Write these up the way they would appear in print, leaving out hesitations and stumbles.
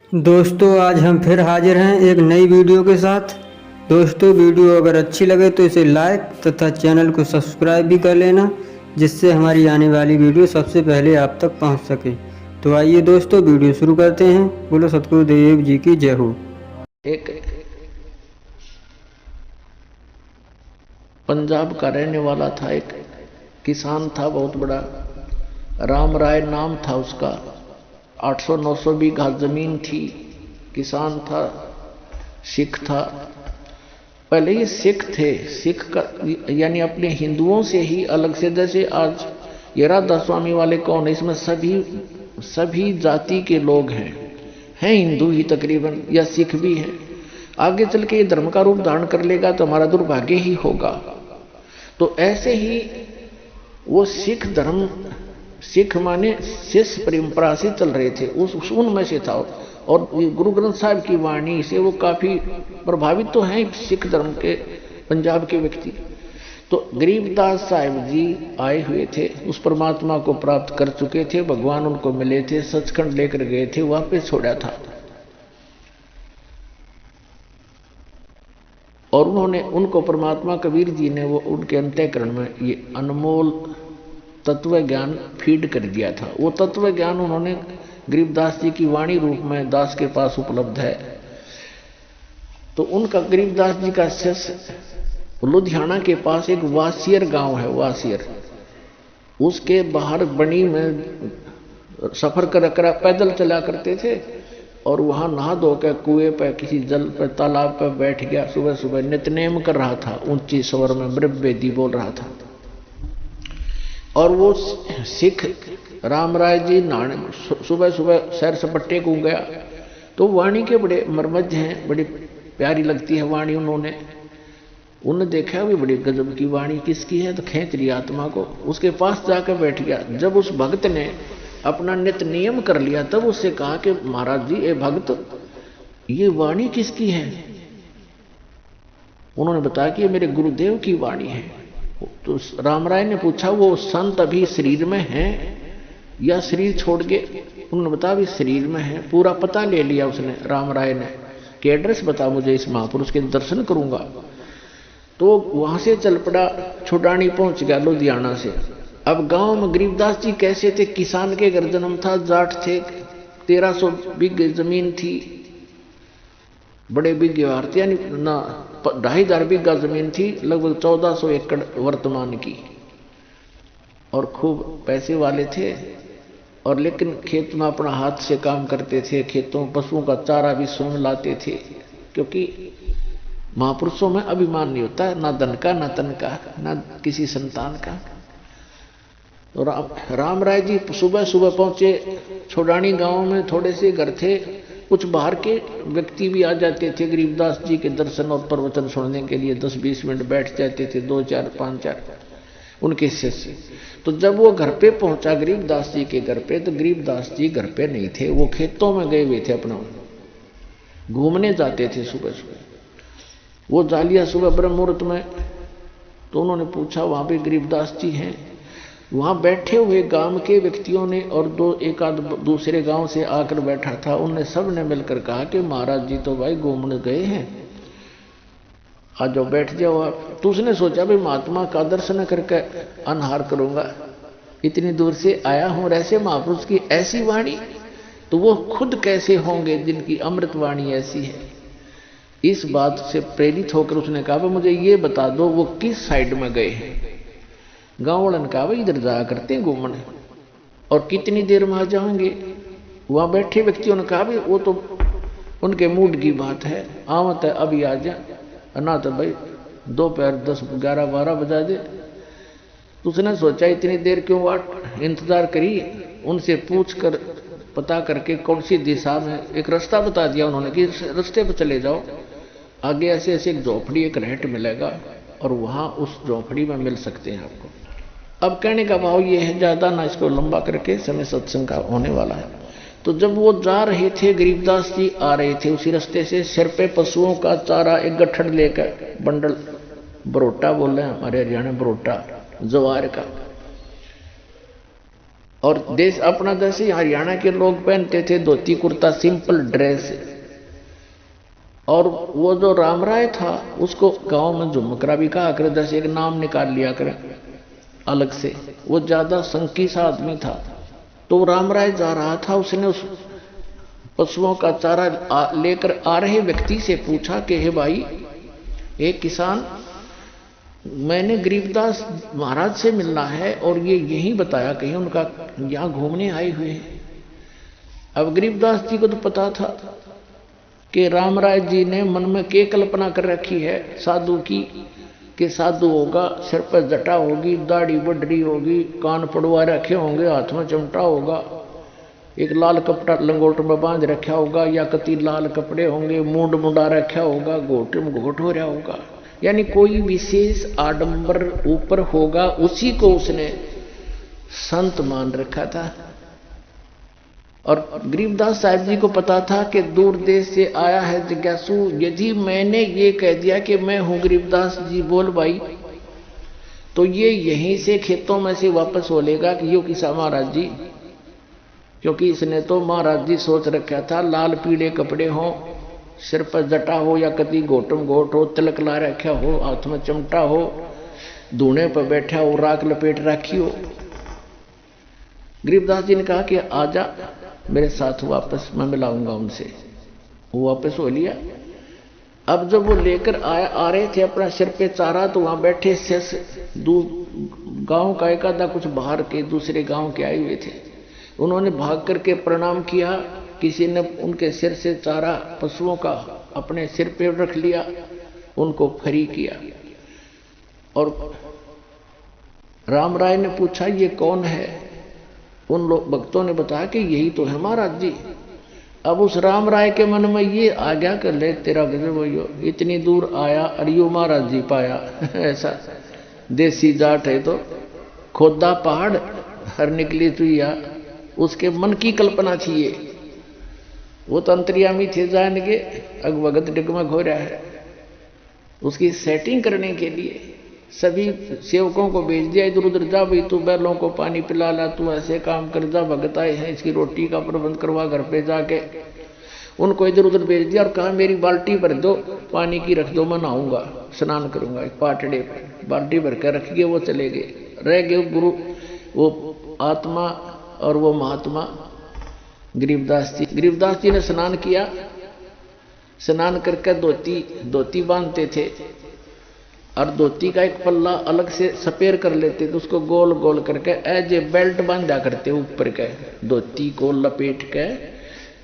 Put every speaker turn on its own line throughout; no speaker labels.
दोस्तों आज हम फिर हाजिर हैं एक नई वीडियो के साथ। दोस्तों वीडियो अगर अच्छी लगे तो इसे लाइक तथा चैनल को सब्सक्राइब भी कर लेना, जिससे हमारी आने वाली वीडियो सबसे पहले आप तक पहुंच सके। तो आइए दोस्तों वीडियो शुरू करते हैं। बोलो सतगुरुदेव जी की जय हो।
एक पंजाब का रहने वाला था, एक किसान था बहुत बड़ा। राम राय नाम था उसका। 800-900 बीघा जमीन थी। किसान था, सिख था। पहले ये सिख थे। सिख का यानी अपने हिंदुओं से ही अलग से, जैसे आज ये राधा स्वामी वाले कौन है, इसमें सभी जाति के लोग हैं हिंदू ही तकरीबन, या सिख भी हैं। आगे चल के ये धर्म का रूप धारण कर लेगा तो हमारा दुर्भाग्य ही होगा। तो ऐसे ही वो सिख धर्म, सिख माने शिष्य परंपरा से चल रहे थे, उनमें से था। और गुरु ग्रंथ साहिब की वाणी से वो काफी प्रभावित तो हैं सिख धर्म के, पंजाब के व्यक्ति। तो गरीबदास साहिब जी आए हुए थे, उस परमात्मा को प्राप्त कर चुके थे, भगवान उनको मिले थे, सचखंड लेकर गए थे, वापस छोड़ा था। और उन्होंने उनको परमात्मा कबीर जी ने वो उनके अंतःकरण में ये अनमोल तत्व ज्ञान फीड कर दिया था। वो तत्व ज्ञान उन्होंने गरीबदास जी की वाणी रूप में दास के पास उपलब्ध है। तो उनका गरीबदास जी का शिष्य लुधियाना के पास एक वासियर गांव है, वासियर, उसके बाहर बनी में सफर कर पैदल चला करते थे। और वहां नहा धो के कुएं पर, किसी जल पर, तालाब पर बैठ गया। सुबह सुबह नित्यनेम कर रहा था, ऊंची स्वर में ब्रह्मवेदी बोल रहा था। और वो सिख राम राय जी नहाने सुबह सुबह सैर सपट्टे को गया। तो वाणी के बड़े मर्मज्ञ हैं, बड़ी प्यारी लगती है वाणी। उन्होंने देखा भी बड़ी गजब की वाणी किसकी है, तो खींच लिया आत्मा को, उसके पास जाकर बैठ गया। जब उस भक्त ने अपना नित्य नियम कर लिया, तब उससे कहा कि महाराज जी, ए भक्त, ये वाणी किसकी है? उन्होंने बताया कि ये मेरे गुरुदेव की वाणी है। तो राम राय ने पूछा, वो संत अभी शरीर में है या शरीर छोड़ के? उन्होंने बताया भी शरीर में है। पूरा पता ले लिया उसने, राम राय ने, कि एड्रेस बता मुझे, इस महापुरुष के दर्शन करूंगा। तो वहां से चल पड़ा, छुटानी पहुंच गया लुधियाना से। अब गांव में गरीबदास जी कैसे थे, किसान के घर जन्म था, जाट थे, 1300 बीघे जमीन थी, बड़े बीघे थे, यानी ना 2500 बीघा जमीन थी, लगभग 1400 एकड़ वर्तमान की। और खूब पैसे वाले थे। और लेकिन खेत में अपना हाथ से काम करते थे, खेतों पशुओं का चारा भी स्वयं लाते थे, क्योंकि महापुरुषों में अभिमान नहीं होता, ना धन का, ना तन का, ना किसी संतान का। तो राम राय जी सुबह सुबह पहुंचे। छोड़ानी गांव में थोड़े से घर थे, कुछ बाहर के व्यक्ति भी आ जाते थे गरीबदास जी के दर्शन और प्रवचन सुनने के लिए। 10-20 मिनट बैठ जाते थे, 2-4, 5-4 उनके शिष्य। तो जब वो घर पे पहुंचा, गरीबदास जी के घर पे, तो गरीबदास जी घर पे नहीं थे, वो खेतों में गए हुए थे, अपना घूमने जाते थे सुबह सुबह। वो जा लिया सुबह ब्रह्म मुहूर्त में। तो उन्होंने पूछा, वहां पे गरीबदास जी हैं? वहां बैठे हुए गांव के व्यक्तियों ने और एक आध दूसरे गांव से आकर बैठा था, उनने सब ने मिलकर कहा कि महाराज जी तो भाई घूमने गए हैं, आ जाओ बैठ जाओ आप। तो उसने सोचा भाई महात्मा का दर्शन करके अनहार करूंगा, इतनी दूर से आया हूं, और ऐसे महापुरुष की ऐसी वाणी, तो वो खुद कैसे होंगे जिनकी अमृत वाणी ऐसी है। इस बात से प्रेरित होकर उसने कहा, मुझे ये बता दो वो किस साइड में गए हैं। गांव वालों ने कहा, इधर जाया करते हैं घूमने, और कितनी देर में आ जाएंगे? वहां बैठे व्यक्तियों ने कहा, वो तो उनके मूड की बात है, आवत है अभी आ जा, ना तो भाई दोपहर 10, 11, 12 बजा दे। तो उसने सोचा इतनी देर क्यों वाट इंतजार करी, उनसे पूछ कर पता करके कौन सी दिशा में, एक रास्ता बता दिया उन्होंने कि रास्ते पर चले जाओ, आगे ऐसे ऐसे एक झोपड़ी, एक रहट मिलेगा, और वहां उस झोपड़ी में मिल सकते हैं आपको। अब कहने का भाव ये है, ज्यादा ना इसको लंबा करके, समय सत्संग का होने वाला है। तो जब वो जा रहे थे, गरीबदास जी आ रहे थे उसी रास्ते से, सिर पे पशुओं का चारा एक गठड़ लेकर, बंडल, बरोटा बोल रहे हैं हमारे हरियाणा, बरोटा, जवार का। और देश अपना जैसे हरियाणा के लोग पहनते थे धोती कुर्ता, सिंपल ड्रेस। और वो जो राम राय था उसको गांव में झुमकरा भी कहा करे, जैसे एक नाम निकाल लिया करे अलग से। वो ज्यादा संकी सा आदमी था। तो राम राय जा रहा था, उसने उस पशुओं का चारा लेकर आ रहे व्यक्ति से पूछा कि हे भाई, एक किसान, मैंने गरीबदास महाराज से मिलना है और ये यही बताया कहीं उनका यहां घूमने आए हुए हैं। अब गरीबदास जी को तो पता था कि राम राय जी ने मन में क्या कल्पना कर रखी है साधु की, कि साधु होगा, सिर पर जटा होगी, दाढ़ी बडरी होगी, कान पड़वा रखे होंगे, हाथ में चिमटा होगा, एक लाल कपड़ा लंगोट में बांध रखा होगा या कति लाल कपड़े होंगे, मूंड मुंडा रखा होगा, घोट में घोट हो रहा होगा, यानी कोई विशेष आडंबर ऊपर होगा, उसी को उसने संत मान रखा था। और गरीबदास साहब जी को पता था कि दूर देश से आया है जिज्ञासु, यदि मैंने ये कह दिया कि मैं हूं गरीबदास जी बोल भाई, तो ये यहीं से खेतों में से वापस हो लेगा कि यो किसा महाराज जी, क्योंकि इसने तो महाराज जी सोच रखा था लाल पीले कपड़े हों, सिर पर जटा हो या कति घोटम घोट हो, तिलक ला रखा हो, हाथ में चिमटा हो, धूने पर बैठा हो, राख लपेट रखी हो। गरीबदास जी ने कहा कि आजा मेरे साथ वापस, मैं मिलाऊंगा उनसे। वो वापस हो लिया। अब जब वो लेकर आ रहे थे अपना सिर पे चारा, तो वहां बैठे शेष गांव का एक आधा कुछ बाहर के दूसरे गांव के आए हुए थे। उन्होंने भाग करके प्रणाम किया। किसी ने उनके सिर से चारा पशुओं का अपने सिर पे रख लिया, उनको फ्री किया। और राम राय ने पूछा ये कौन है? उन लोग भक्तों ने बताया कि यही तो है महाराज जी। अब उस राम राय के मन में ये आ गया कर ले तेरा गजब हो, इतनी दूर आया अरियो महाराज जी पाया। ऐसा देसी जाट है तो खोदा पहाड़ हर निकली चुईया, उसके मन की कल्पना थी ये। वो तो अंतर्यामी थे जान के अगवगत डगमग हो रहा है। उसकी सेटिंग करने के लिए सभी सेवकों को भेज दिया, इधर उधर जा भाई, तू बैलों को पानी पिला ला, तू ऐसे काम कर, जा भगत आए हैं इसकी रोटी का प्रबंध करवा घर पे जाके। उनको इधर उधर भेज दिया और कहा मेरी बाल्टी भर दो, पानी की रख दो, मैं नहाऊंगा, स्नान करूंगा। एक पाटड़े पर बाल्टी भर कर रख गए, वो चले गए। रह गए गुरु, वो आत्मा और वो महात्मा गरीबदास जी। गरीबदास जी ने स्नान किया। स्नान करके धोती बांधते थे और धोती का एक पल्ला अलग से सपेर कर लेते थे, उसको गोल गोल करके एज ए बेल्ट बांधा करते ऊपर के, धोती को लपेट के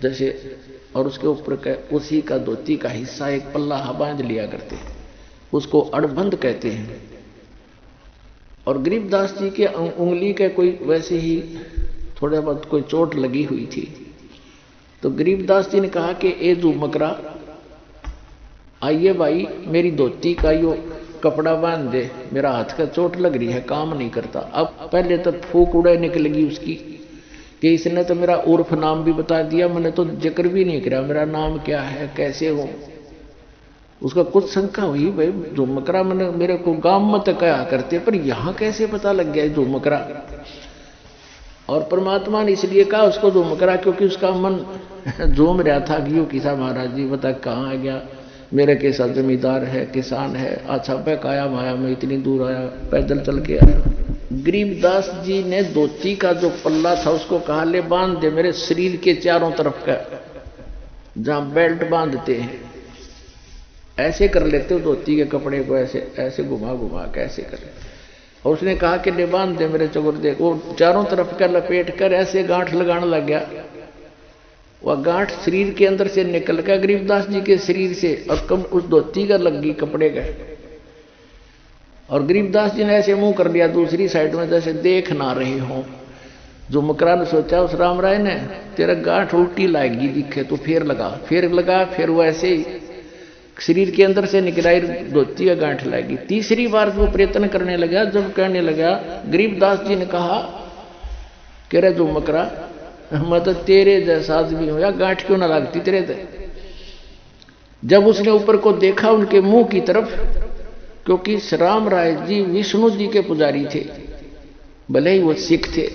जैसे, और उसके ऊपर के उसी का धोती का हिस्सा एक पल्ला बांध लिया करते, उसको अड़बंद कहते हैं। और गरीबदास जी के उंगली के कोई वैसे ही थोड़ा बहुत कोई चोट लगी हुई थी। तो गरीबदास जी ने कहा कि ए झुमकरा, आइए भाई, मेरी धोती का यो कपड़ा बांध दे, मेरा हाथ का चोट लग रही है, काम नहीं करता। अब पहले तो फूक उड़े निकलेगी उसकी कि इसने तो मेरा उर्फ नाम भी बता दिया, मैंने तो जिक्र भी नहीं किया मेरा नाम क्या है, कैसे हो। उसका कुछ शंका हुई, भाई झुमकरा मैंने मेरे को गांव में तो कहा करते, पर यहां कैसे पता लग गया झुमकरा। और परमात्मा ने इसलिए कहा उसको झुमकरा क्योंकि उसका मन झूम रहा था कि यो किसा महाराज जी बता कहाँ आ गया, मेरे के साथ जमींदार है, किसान है, अच्छा बैक आया माया में, इतनी दूर आया, पैदल चल के आया। गरीबदास जी ने धोती का जो पल्ला था उसको कहा ले बांध दे मेरे शरीर के चारों तरफ का, जहां बेल्ट बांधते हैं ऐसे कर लेते हो धोती के कपड़े को, ऐसे ऐसे घुमा घुमा के ऐसे कर। और उसने कहा कि ले बांध दे मेरे चौगुर दे। वो चारों तरफ का लपेट कर ऐसे गांठ लगाने लग गया। वह गांठ शरीर के अंदर से निकल गया गरीबदास जी के शरीर से, और कम उस धोती का लग गई कपड़े का। और गरीबदास जी ने ऐसे मुंह कर लिया दूसरी साइड में जैसे देख ना रहे हो। झुमकरा ने सोचा उस राम राय ने तेरा गांठ उल्टी लाएगी दिखे तो फिर लगा, फिर वो ऐसे ही शरीर के अंदर से निकलाई धोती का गांठ लाएगी। तीसरी बार वो प्रयत्न करने लगा, जब कहने लगा गरीबदास जी ने कहा कह रहे झुमकरा मैं तो तेरे जैसा आदमी हूं, या गांठ क्यों ना लगती तेरे ते। जब उसने ऊपर को देखा उनके मुंह की तरफ, क्योंकि राम राय जी विष्णु जी के पुजारी थे, भले ही वो सिख थे,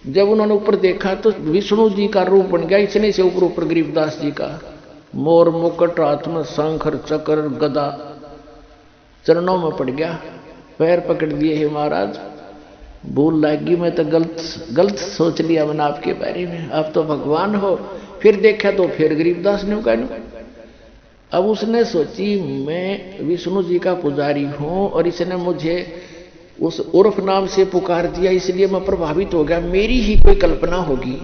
जब उन्होंने ऊपर देखा तो विष्णु जी का रूप बन गया, इतने से ऊपर ऊपर गरीबदास जी का मोर मुकुट आत्म शंकर चक्र गदा चरणों में पड़ गया, पैर पकड़ दिए, हे महाराज भूल लगी, मैं तो गलत सोच लिया मैंने आपके बारे में, आप तो भगवान हो। फिर देखा तो फिर गरीबदास ने कहा, अब उसने सोची मैं विष्णु जी का पुजारी हूं और इसने मुझे उस उर्फ नाम से पुकार दिया, इसलिए मैं प्रभावित हो गया, मेरी ही कोई कल्पना होगी।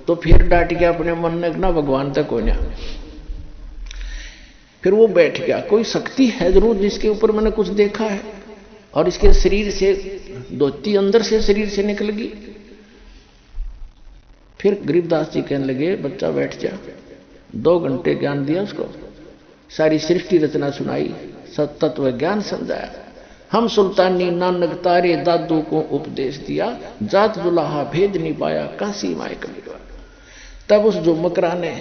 तो फिर डांट गया अपने मन में, ना भगवान तक हो ना। फिर वो बैठ गया, कोई शक्ति है जरूर जिसके ऊपर मैंने कुछ देखा है, और इसके शरीर से धोती अंदर से शरीर से निकल गई। फिर गरीबदास जी कहने लगे, बच्चा बैठ जा। 2 घंटे ज्ञान दिया उसको, सारी सृष्टि रचना सुनाई, सतत्व ज्ञान समझाया। हम सुल्तानी नानक तारे दादू को उपदेश दिया, जात दुल्हा भेद नहीं पाया, काशी माए कबीरवा। तब उस झुमकरा ने,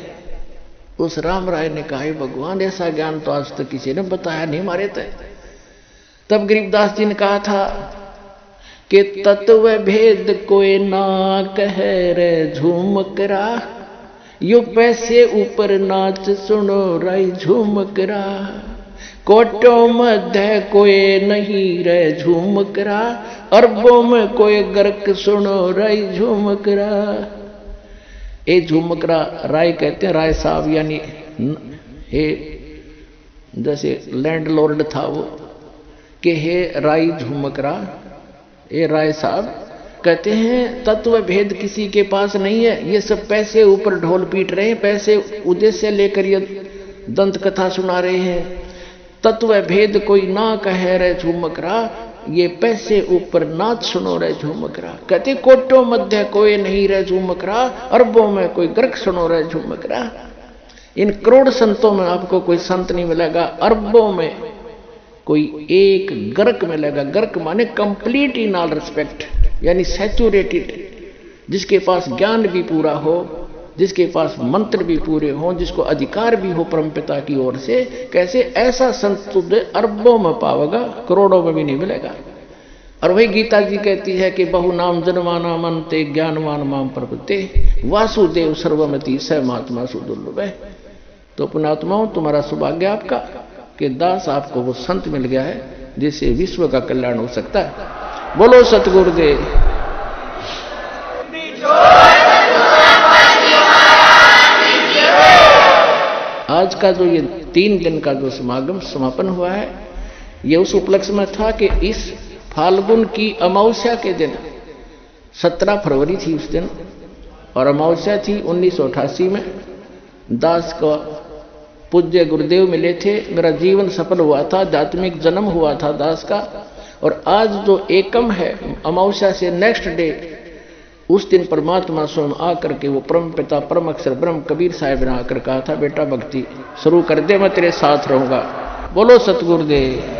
उस राम राय ने कहा, भगवान ऐसा ज्ञान तो आज तक किसी ने बताया नहीं हमारे तय। तब गरीबदास जी ने कहा था कि तत्व भेद कोई ना कह रे झुमकरा, यो पैसे ऊपर नाच सुनो राय झुमकरा, कोटो मध्य कोई नहीं रे झुमकरा, अरबों में कोई गर्क सुनो राय झुमकरा। ये झुमकरा राय कहते हैं, राय साहब यानी हे जैसे लैंडलॉर्ड था वो, कि हे राय झुमकरा, ये राय साहब कहते हैं तत्व भेद किसी के पास नहीं है, ये सब पैसे ऊपर ढोल पीट रहे हैं, पैसे उद्देश्य लेकर ये दंत कथा सुना रहे हैं। तत्व भेद कोई ना कहे रे झुमकरा, ये पैसे ऊपर नाच सुनो रे झुमकरा। कहते कोटों मध्य कोई नहीं रे झुमकरा, अरबों में कोई गर्क सुनो रे झुमकरा। इन करोड़ संतों में आपको कोई संत नहीं मिलेगा, अरबों में कोई एक गर्क मिलेगा। गर्क माने कंप्लीट इन ऑल रिस्पेक्ट, यानी सैचुरेटेड, जिसके पास ज्ञान भी पूरा हो, जिसके पास मंत्र भी पूरे हों, जिसको अधिकार भी हो परमपिता की ओर से। कैसे ऐसा संत तुझे अरबों में पावेगा, करोड़ों में भी नहीं मिलेगा। और वही गीता जी कहती है कि बहु नाम जनमाना मनते ज्ञानवान माम प्रपते, वासुदेव सर्वमति स महात्मा सुदुर्लभ है। तो पुण्यात्माओं, तुम्हारा सौभाग्य आपका कि दास आपको वो संत मिल गया है जिससे विश्व का कल्याण हो सकता है। बोलो सतगुरुदेव। आज का जो ये 3 दिन का जो समागम समापन हुआ है, ये उस उपलक्ष्य में था कि इस फाल्गुन की अमावस्या के दिन 17 फरवरी थी उस दिन, और अमावस्या थी 1988 में। दास को पूज्य गुरुदेव मिले थे, मेरा जीवन सफल हुआ था, आध्यात्मिक जन्म हुआ था दास का। और आज जो एकम है, अमावस्या से नेक्स्ट डे, उस दिन परमात्मा स्वयं आकर के वो परम पिता परम अक्षर ब्रह्म कबीर साहब ने आकर कहा था, बेटा भक्ति शुरू कर दे, मैं तेरे साथ रहूंगा। बोलो सतगुरुदेव।